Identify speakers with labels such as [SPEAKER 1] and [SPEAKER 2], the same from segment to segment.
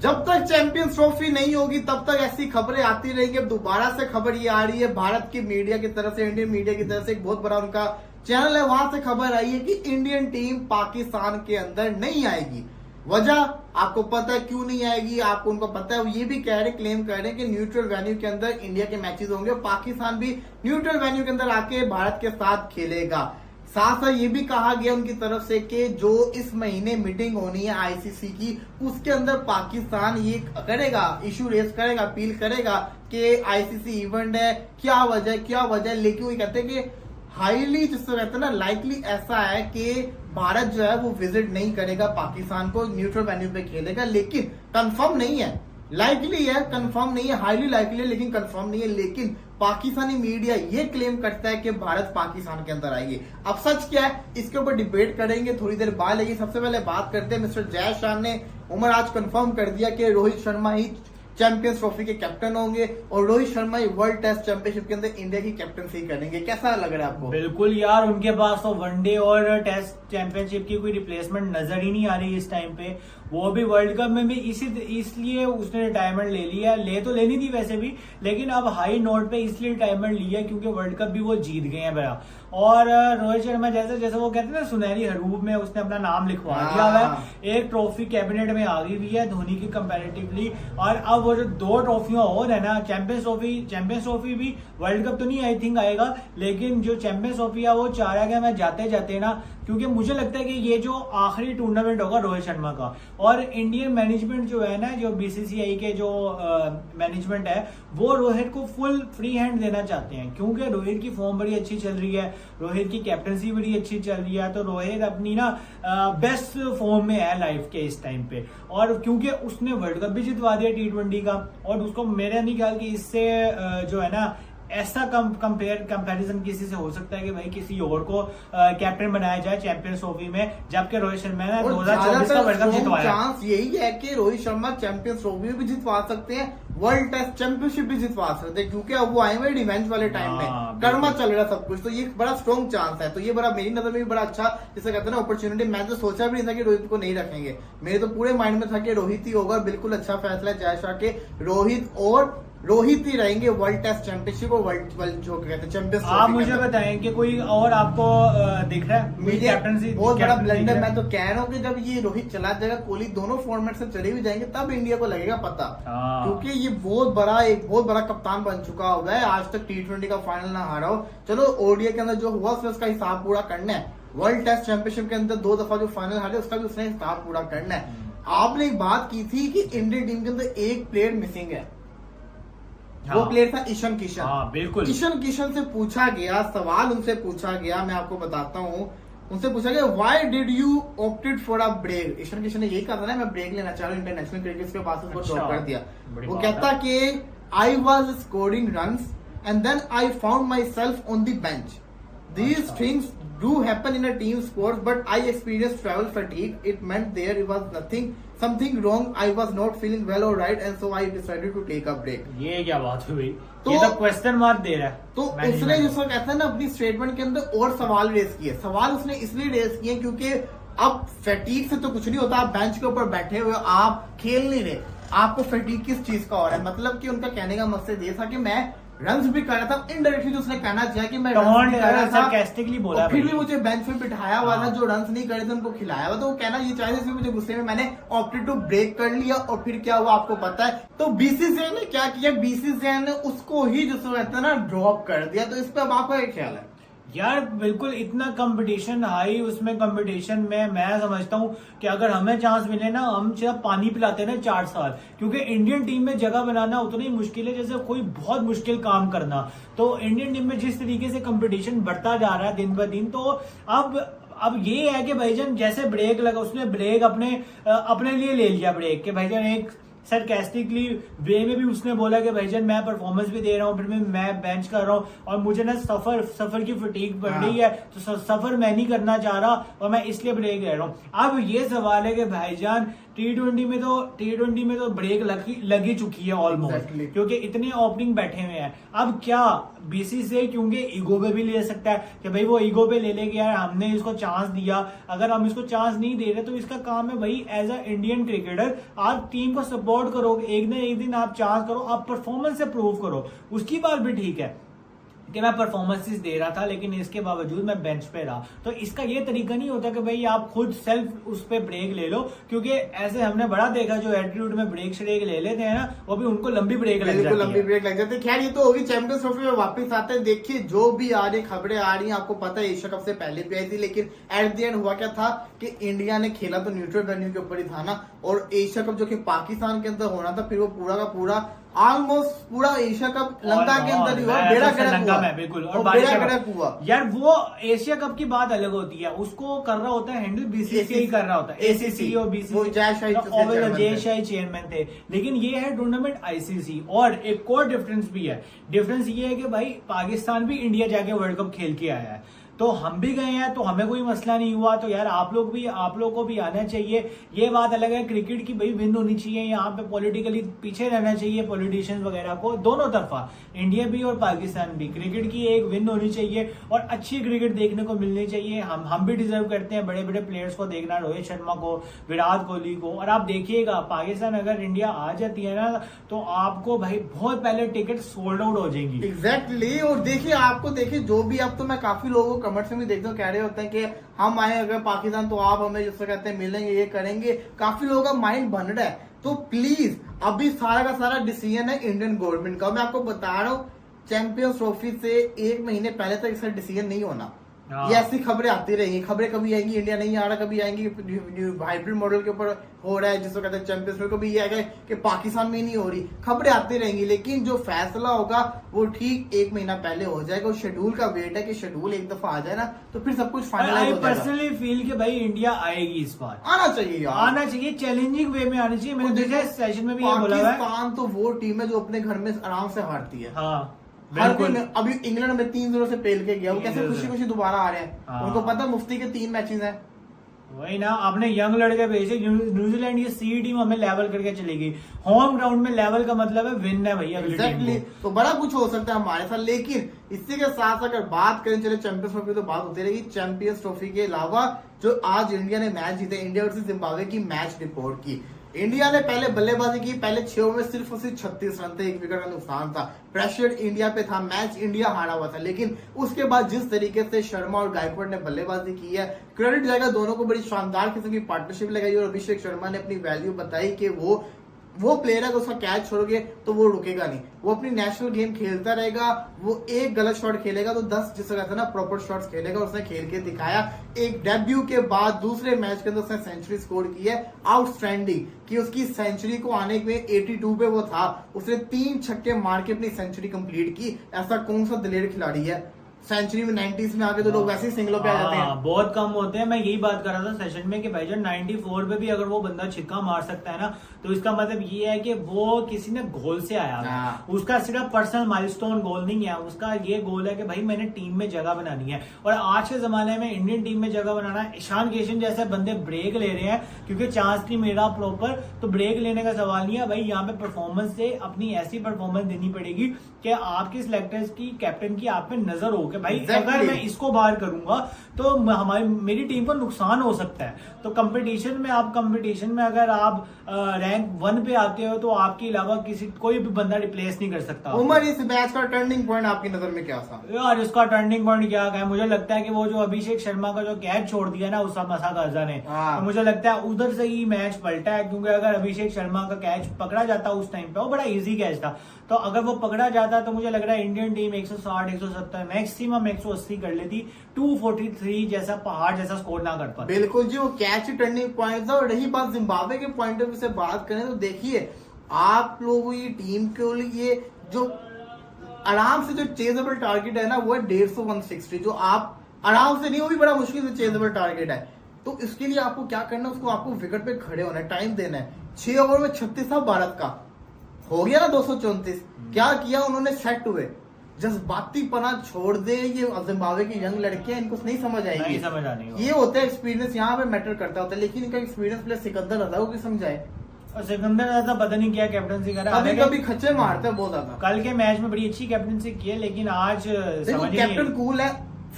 [SPEAKER 1] जब तक champions trophy नहीं होगी तब तक ऐसी खबरें आती रहेंगी। अब दोबारा से खबर ये आ रही है भारत की मीडिया की तरफ से, इंडियन मीडिया की तरफ से, एक बहुत बड़ा उनका चैनल है, वहां से खबर आई है कि इंडियन टीम पाकिस्तान के अंदर नहीं आएगी। वजह आपको पता है क्यों नहीं आएगी, आपको उनको पता है। ये भी कह रहे, क्लेम कर रहे हैं कि न्यूट्रल वेन्यू के अंदर इंडिया के मैचेस होंगे, पाकिस्तान भी न्यूट्रल वेन्यू के अंदर आके भारत के साथ खेलेगा। साथ साथ ये भी कहा गया उनकी तरफ से कि जो इस महीने मीटिंग होनी है आईसीसी की, उसके अंदर पाकिस्तान ये करेगा, इशू रेस करेगा, अपील करेगा कि आईसीसी इवेंट है, क्या वजह। लेकिन वो कहते हैं कि हाईली, जिससे कहते हैं ना, लाइकली ऐसा है कि भारत जो है वो विजिट नहीं करेगा पाकिस्तान को, न्यूट्रल वेन्यू पे खेलेगा। लेकिन कंफर्म नहीं है, लाइकली है, कंफर्म नहीं है, हाईली लाइकली है लेकिन कंफर्म नहीं है। लेकिन पाकिस्तानी मीडिया ये क्लेम करता है कि भारत पाकिस्तान के अंदर आएगी। अब सच क्या है इसके ऊपर डिबेट करेंगे थोड़ी देर बाद। लेकिन सबसे पहले बात करते हैं, मिस्टर जय शाह ने उमर आज कंफर्म कर दिया कि रोहित शर्मा ही चैंपियंस ट्रॉफी के कैप्टन होंगे और रोहित शर्मा ही वर्ल्ड टेस्ट चैंपियनशिप के अंदर इंडिया की कैप्टनसी करेंगे। कैसा लग रहा है आपको?
[SPEAKER 2] बिल्कुल यार, उनके पास तो वनडे और टेस्ट चैंपियनशिप की कोई रिप्लेसमेंट नजर ही नहीं आ रही इस टाइम पे। वो भी वर्ल्ड कप में भी इसलिए उसने रिटायरमेंट ले लिया, ले तो लेनी थी वैसे भी, लेकिन अब हाई नोट पे इसलिए रिटायरमेंट लिया क्योंकि वर्ल्ड कप भी वो जीत गए हैं बड़ा। और रोहित शर्मा जैसे जैसे वो कहते हैं ना, सुनहरी हरूप में उसने अपना नाम लिखवा दिया हुआ है। एक ट्रॉफी कैबिनेट में आ गई हुई है धोनी की कंपैरेटिवली। और अब वो जो 2 ट्रॉफियां और है ना, चैंपियंस ट्रॉफी भी, वर्ल्ड कप तो नहीं आई थिंक आएगा, लेकिन जो चैंपियंस ट्रॉफी है वो चाह गया मैं जाते जाते ना, क्योंकि मुझे लगता है कि ये जो आखिरी टूर्नामेंट होगा रोहित शर्मा का। और इंडियन मैनेजमेंट जो है ना, जो बीसीसीआई के जो मैनेजमेंट है, वो रोहित को फुल फ्री हैंड देना चाहते हैं क्योंकि रोहित की फॉर्म बड़ी अच्छी चल रही है, रोहित की कैप्टनसी बड़ी अच्छी चल रही है। तो रोहित अपनी ना बेस्ट फॉर्म में है लाइफ के इस टाइम पे। और क्योंकि उसने वर्ल्ड कप भी जितवा दिया T20 का, और उसको मेरा नहीं ख्याल कि इससे जो है ना ऐसा कंपैरिजन किसी से हो सकता है कि भाई किसी और को कैप्टन बनाया जाए चैंपियंस ट्रॉफी में, जबकि रोहित शर्मा ने 2024 का वर्ल्ड कप जितवाया।
[SPEAKER 1] चांस यही है कि रोहित शर्मा चैंपियंस ट्रॉफी भी जितवा सकते हैं, वर्ल्ड टेस्ट चैंपियनशिप भी जितवा सकते हैं, क्योंकि अब वो आए हुए रिवेंज वाले टाइम में, कर्मा चल रहा सब कुछ। तो ये बड़ा स्ट्रॉन्ग चांस है। तो ये बड़ा मेरी नजर में भी बड़ा अच्छा, जिसे कहते हैं ना, अपॉर्चुनिटी। मैं तो सोचा भी नहीं था कि रोहित को नहीं रखेंगे, मेरे तो पूरे माइंड में था कि रोहित ही होगा। बिल्कुल अच्छा फैसला है जय शाह के, रोहित ही रहेंगे वर्ल्ड टेस्ट चैंपियनशिप और वर्ल्ड जो कहते हैं चैंपियंस।
[SPEAKER 2] आप मुझे बताएं कि कोई और आपको दिख रहा है
[SPEAKER 1] मीडिया कैप्टनसी बहुत बड़ा ब्लंडर। मैं तो कह रहा हूँ कि जब ये रोहित चला जाएगा, कोहली दोनों फॉर्मेट से चले भी जाएंगे, तब इंडिया को लगेगा पता, क्योंकि ये एक बहुत बड़ा कप्तान बन चुका हुआ है। आज तक T20 का फाइनल ना हारा हो। चलो ओडीआई के अंदर जो हुआ उसका हिसाब पूरा करना है, वर्ल्ड टेस्ट चैंपियनशिप के अंदर 2 दफा जो फाइनल हारे उसका भी उसने हिसाब पूरा करना है। आपने एक बात की थी कि इंडियन टीम के अंदर एक प्लेयर मिसिंग है, वो प्लेयर था ईशान किशन।
[SPEAKER 2] बिल्कुल।
[SPEAKER 1] ईशान किशन से पूछा गया सवाल, उनसे पूछा गया, मैं आपको बताता हूँ, उनसे पूछा गया why did you opted for a break. Ishan Kishan ने यही कहा था ना, मैं ब्रेक लेना चाह रहा हूँ इंटरनेशनल क्रिकेट के पास, उसको ड्रॉप कर दिया। वो कहता कि I was scoring runs and then I found myself on the bench. These things do happen in a team sport, but I experienced travel fatigue. It meant there was something wrong. I was not feeling well or right, and so I decided to take a break.
[SPEAKER 2] ये क्या बात हुई? ये तो question mark दे रहा है।
[SPEAKER 1] तो उसने जिसको कहता है ना, अपनी स्टेटमेंट के अंदर और सवाल रेस किए। सवाल उसने इसलिए रेस किए क्योंकि अब फैटीग से तो कुछ नहीं होता, आप बेंच के ऊपर बैठे हुए, आप खेल नहीं रहे, आपको फैटीग किस चीज का हो रहा है। मतलब कि उनका कहने का मकसद ये था कि मैं रन्स भी कर रहा था, इनडायरेक्टली उसने कहना चाहिए कि मैं रन्स भी कर रहा था,
[SPEAKER 2] बोला,
[SPEAKER 1] फिर भी मुझे बेंच पे बिठाया हुआ था, जो रन्स नहीं करे थे उनको खिलाया हुआ। तो वो कहना ये चाहिए, इसमें मुझे गुस्से में मैंने ऑप्टेड टू ब्रेक कर लिया। और फिर क्या हुआ आपको पता है, तो बीसीसीआई ने क्या किया, बीसीसीआई ने उसको ही जो कहते हैं ना ड्रॉप कर दिया। तो इस पर अब आपका एक ख्याल है?
[SPEAKER 2] यार बिल्कुल, इतना कंपटीशन हाई, उसमें कंपटीशन में मैं समझता हूं कि अगर हमें चांस मिले ना, हम सिर्फ पानी पिलाते ना 4 साल, क्योंकि इंडियन टीम में जगह बनाना उतना ही मुश्किल है जैसे कोई बहुत मुश्किल काम करना। तो इंडियन टीम में जिस तरीके से कंपटीशन बढ़ता जा रहा है दिन ब दिन, तो अब ये है कि भाईजान जैसे ब्रेक लगा, उसने ब्रेक अपने लिए ले लिया ब्रेक, के भाईजान एक सरकास्टिकली वे में भी उसने बोला कि भाईजान मैं परफॉर्मेंस भी दे रहा हूँ, फिर मैं बेंच कर रहा हूँ और मुझे ना सफर की फटीग बढ़ रही है, तो सफर मैं नहीं करना चाह रहा और मैं इसलिए ब्रेक ले रहा हूँ। अब ये सवाल है कि भाईजान टी20 में तो ब्रेक लगी चुकी है ऑलमोस्ट।
[SPEAKER 1] Exactly.
[SPEAKER 2] क्योंकि इतने ओपनिंग बैठे हुए हैं। अब क्या बीसीसीआई क्योंकि ईगो पे भी ले सकता है कि भाई वो ईगो पे ले लेके यार हमने इसको चांस दिया, अगर हम इसको चांस नहीं दे रहे तो इसका काम है भाई एज अ इंडियन क्रिकेटर आप टीम को सपोर्ट करो, एक न एक दिन आप चांस करो, आप परफॉर्मेंस से प्रूव करो। उसकी बात भी ठीक है कि मैं परफॉर्मेंसेस दे रहा था लेकिन इसके बावजूद मैं बेंच पे रहा, तो इसका ये तरीका नहीं होता कि भाई आप खुद सेल्फ उस पे ब्रेक ले लो। क्योंकि ऐसे हमने बड़ा देखा जो एटीट्यूड में ब्रेक श्रेक ले लेते हैं ना, वो भी उनको लंबी ब्रेक लग जाती है।
[SPEAKER 1] लंबी ब्रेक लग जाती है। खैर ये तो होगी चैंपियंस ट्रॉफी में वापस आते हैं। देखिए जो भी आ रही खबरें आ रही हैं, आपको पता है एशिया कप से पहले भी आई थी, लेकिन एट द एंड हुआ क्या था कि इंडिया ने खेला तो न्यूट्रल वेन्यू के ऊपर ही था ना, और एशिया कप जो कि पाकिस्तान के अंदर होना था, फिर वो पूरा का पूरा ऑलमोस्ट पूरा एशिया कप लंका के अंदर ही हुआ, बेड़ा गर्क हुआ
[SPEAKER 2] बिल्कुल,
[SPEAKER 1] और बेड़ा गर्क हुआ
[SPEAKER 2] यार। वो एशिया कप की बात अलग होती है, उसको कर रहा होता है हैंडल बीसीसीआई कर रहा होता है, एसीसी और बीसीसीआई जय शाही चेयरमैन थे। लेकिन ये है टूर्नामेंट आईसीसी। और एक और डिफरेंस भी है, डिफरेंस ये है कि भाई पाकिस्तान भी इंडिया जाके वर्ल्ड कप खेल के आया है, तो हम भी गए हैं, तो हमें कोई मसला नहीं हुआ। तो यार आप लोग को भी आना चाहिए। ये बात अलग है क्रिकेट की, भाई विन होनी चाहिए, यहाँ पे पॉलिटिकली पीछे रहना चाहिए पॉलिटिशियंस वगैरह को, दोनों तरफा इंडिया भी और पाकिस्तान भी। क्रिकेट की एक विन होनी चाहिए और अच्छी क्रिकेट देखने को मिलनी चाहिए। हम भी डिजर्व करते हैं बड़े बड़े प्लेयर्स को देखना, रोहित शर्मा को, विराट कोहली को। और आप देखिएगा पाकिस्तान अगर इंडिया आ जाती है ना, तो आपको भाई बहुत पहले टिकट सोल्ड आउट हो जाएंगी।
[SPEAKER 1] एग्जैक्टली। और देखिए आपको देखिए जो भी, अब तो मैं काफी लोगों को कमेंट्स में भी देखते हो कह रहे होते हैं कि हम आए अगर पाकिस्तान तो आप हमें जिससे कहते हैं मिलेंगे, ये करेंगे। काफी लोगों का माइंड बन रहा है, तो प्लीज अभी सारा का सारा डिसीजन है इंडियन गवर्नमेंट का। मैं आपको बता रहा हूँ चैंपियंस ट्रॉफी से 1 महीने पहले तक इसका डिसीजन नहीं होना। ये ऐसी खबरें आती रहेंगी, खबरें कभी आएंगी इंडिया नहीं आ रहा, कभी आएंगी हाइब्रिड मॉडल के ऊपर हो रहा है जिसको कहते हैं चैंपियंस ट्रॉफी, कभी ये आएगा कि पाकिस्तान में नहीं हो रही, खबरें आती रहेंगी। लेकिन जो फैसला होगा वो ठीक 1 महीना पहले हो जाएगा। और शेड्यूल का वेट है कि शेड्यूल एक दफा आ जाए ना तो फिर सब कुछ फाइनलाइज हो जाएगा।
[SPEAKER 2] पर्सनली फील कि भाई इंडिया आएगी इस बार,
[SPEAKER 1] आना चाहिए यार,
[SPEAKER 2] आना चाहिए, चैलेंजिंग वे में आनी चाहिए। मैंने देखा सेशन में भी ये बोला है,
[SPEAKER 1] पाकिस्तान तो वो टीम है जो अपने घर में आराम से हारती है।
[SPEAKER 2] हाँ
[SPEAKER 1] बिल्कुल। अभी इंग्लैंड में 3-0 से पेल के गया, वो कैसे खुशी खुशी दोबारा आ रहे हैं। उनको पता मुफ्ती के 3 मैचेस हैं।
[SPEAKER 2] वही ना, आपने यंग लड़के भेजे, न्यूजीलैंड ये सी टीम हमें लेवल करके चलेगी। होम ग्राउंड में लेवल का मतलब है विन है भैया।
[SPEAKER 1] एग्जैक्टली। तो बड़ा कुछ हो सकता है हमारे साथ। लेकिन इसी के साथ अगर बात करें, चले चैंपियंस ट्रॉफी तो बात होती रहेगी, चैंपियंस ट्रॉफी के अलावा जो आज इंडिया ने मैच जीते, इंडिया वर्सेस जिम्बाब्वे की मैच रिपोर्ट की। इंडिया ने पहले बल्लेबाजी की, पहले 6 ओवर में सिर्फ 36 रन थे, 1 विकेट का नुकसान था। प्रेशर इंडिया पे था, मैच इंडिया हारा हुआ था। लेकिन उसके बाद जिस तरीके से शर्मा और गायकवाड़ ने बल्लेबाजी की है, क्रेडिट जाएगा दोनों को। बड़ी शानदार किस्म की पार्टनरशिप लगाई और अभिषेक शर्मा ने अपनी वैल्यू बताई कि वो प्लेयर है कि उसका कैच छोड़ोगे तो वो रुकेगा नहीं, वो अपनी नेशनल गेम खेलता रहेगा। वो एक गलत शॉट खेलेगा तो 10 जिससे कहते हैं ना प्रॉपर शॉट्स खेलेगा। उसने खेल के दिखाया। एक डेब्यू के बाद दूसरे मैच के अंदर उसने सेंचुरी स्कोर की है, आउटस्टैंडिंग। कि उसकी सेंचुरी को आने में 82 पे वो था, उसने 3 छक्के मार के अपनी सेंचुरी कंप्लीट की। ऐसा कौन सा दिलेर खिलाड़ी है? सेंचुरी में 90s में आके तो लोग वैसे ही सिंगलों पे आ जाते हैं।
[SPEAKER 2] बहुत कम होते हैं। मैं यही बात कर रहा था सेशन में कि भाईजान 94 पे भी अगर वो बंदा छिक्का मार सकता है ना, तो इसका मतलब ये है कि वो किसी ने गोल से आया है। उसका सिर्फ पर्सनल माइलस्टोन गोल नहीं है, उसका ये गोल है कि भाई मैंने टीम में जगह बनानी है। और आज के जमाने में इंडियन टीम में जगह बनाना, ईशान किशन जैसे बंदे ब्रेक ले रहे हैं क्योंकि चांस नहीं मिल रहा प्रॉपर, तो ब्रेक लेने का सवाल नहीं है भाई। यहाँ पे परफॉर्मेंस से अपनी ऐसी परफॉर्मेंस देनी पड़ेगी कि आपके सिलेक्टर्स की, कैप्टन की आप पे नजर हो कि भाई अगर मैं इसको बाहर करूंगा तो मेरी टीम को नुकसान हो सकता है। तो कंपटीशन में अगर आप रैंक 1 पे आते हो तो आपके अलावा कोई भी बंदा रिप्लेस नहीं कर सकता।
[SPEAKER 1] उमर, इस मैच का टर्निंग पॉइंट आपकी नजर में क्या था?
[SPEAKER 2] यार इसका टर्निंग पॉइंट क्या है, मुझे लगता है कि वो जो अभिषेक शर्मा का जो कैच छोड़ दिया ना उस मसा कर्जा ने, तो मुझे लगता है उधर से ही मैच पलटा है। क्योंकि अगर अभिषेक शर्मा का कैच पकड़ा जाता उस टाइम पे, वो बड़ा इजी कैच था, तो अगर वो पकड़ा जाता तो मुझे लग रहा है इंडियन टीम 160, 170, मैक्सिमम 180 कर लेती, 243 जैसा पहाड़ जैसा स्कोर ना कर पाती।
[SPEAKER 1] बिल्कुल जी, वो कैच टर्निंग पॉइंट था। और रही बात जिम्बाब्वे के पॉइंट ऑफ व्यू से बात करें तो देखिए आप लोगों की टीम के लिए जो आराम से जो चेजेबल टारगेट है ना, वो है 150, 160, जो आप आराम से नहीं, वो भी बड़ा मुश्किल से चेजेबल टारगेट है। तो इसके लिए आपको क्या करना है, उसको आपको विकेट पे खड़े होना है, टाइम देना है। 6 ओवर में 36 था भारत का, हो गया ना 234। क्या किया उन्होंने, सेट हुए। जज्बातीपना छोड़ दे। ये जिम्बाब्वे के यंग लड़के हैं, इनको नहीं समझ आएगी,
[SPEAKER 2] नहीं समझ आने को।
[SPEAKER 1] ये होता है एक्सपीरियंस, यहाँ पे मैटर करता होता है। लेकिन इनका एक्सपीरियंस प्लेयर सिकंदर रजा को समझाए,
[SPEAKER 2] और सिकंदर रजा पता नहीं क्या कैप्टनसी कर रहा है,
[SPEAKER 1] कभी खच्चे मारते हैं बहुत ज्यादा।
[SPEAKER 2] कल के मैच में बड़ी अच्छी कैप्टनसी की है, लेकिन आज
[SPEAKER 1] देखो कैप्टन कूल है,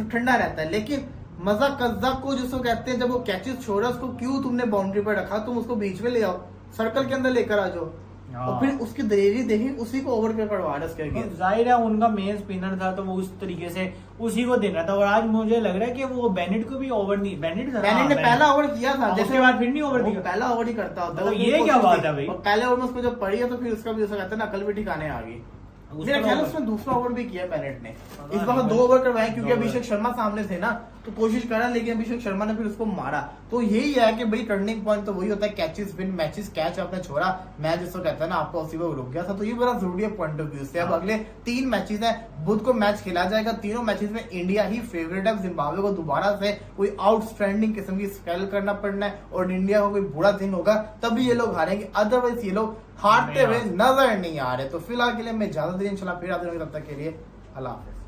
[SPEAKER 1] ठंडा रहता है, लेकिन मजा कज्जा को जिसको कहते हैं, जब वो कैचेस छोड़ा उसको क्यों तुमने बाउंड्री पर रखा, तुम उसको बीच में ले आओ, सर्कल के अंदर लेकर आ जाओ। और फिर उसकी दलेरी देखी, उसी को ओवर पे पड़वा रहा।
[SPEAKER 2] जाहिर है उनका मेन स्पिनर था, तो वो उस तरीके से उसी को देना था। और आज मुझे लग रहा है कि वो बेनेट को भी ओवर नहीं, बेनेट ने
[SPEAKER 1] पहला ओवर किया था,
[SPEAKER 2] उसके बाद फिर नहीं ओवर दिया,
[SPEAKER 1] पहला ओवर ही करता होता है।
[SPEAKER 2] ये क्या बात है भाई,
[SPEAKER 1] पहले ओवर में उसको जब पड़ी है तो फिर उसका भी जैसा कहते हैं ना, अकल भी ठिकाने आ गई। मेरा ख्याल है उसमें दूसरा ओवर भी किया बेनेट ने, इस बार 2 ओवर करवाए, क्योंकि अभिषेक शर्मा सामने थे ना, तो कोशिश करा, लेकिन अभिषेक शर्मा ने फिर उसको मारा। तो यही है कि भाई टर्निंग पॉइंट तो वही होता है, कैचेस विन मैचेस, कैच आपने छोड़ा, मैच जिसको कहता है ना, आपका उसी वक्त रुक गया था। तो ये बड़ा जरूरी है पॉइंट ऑफ व्यू से। अब अगले 3 मैचेस है, बुध को मैच खेला जाएगा, तीनों मैचेस में इंडिया ही फेवरेट है। जिम्बाब्वे को दोबारा से कोई आउटस्टैंडिंग किस्म की स्पेल करना पड़ना है, और इंडिया को कोई बुरा दिन होगा तभी ये लोग हारेंगे, अदरवाइज ये लोग हारते हुए नजर नहीं आ रहे। तो फिलहाल के लिए मैं ज्यादा दिन चला फिर आते, तब तक के लिए अल्लाह हाफिज।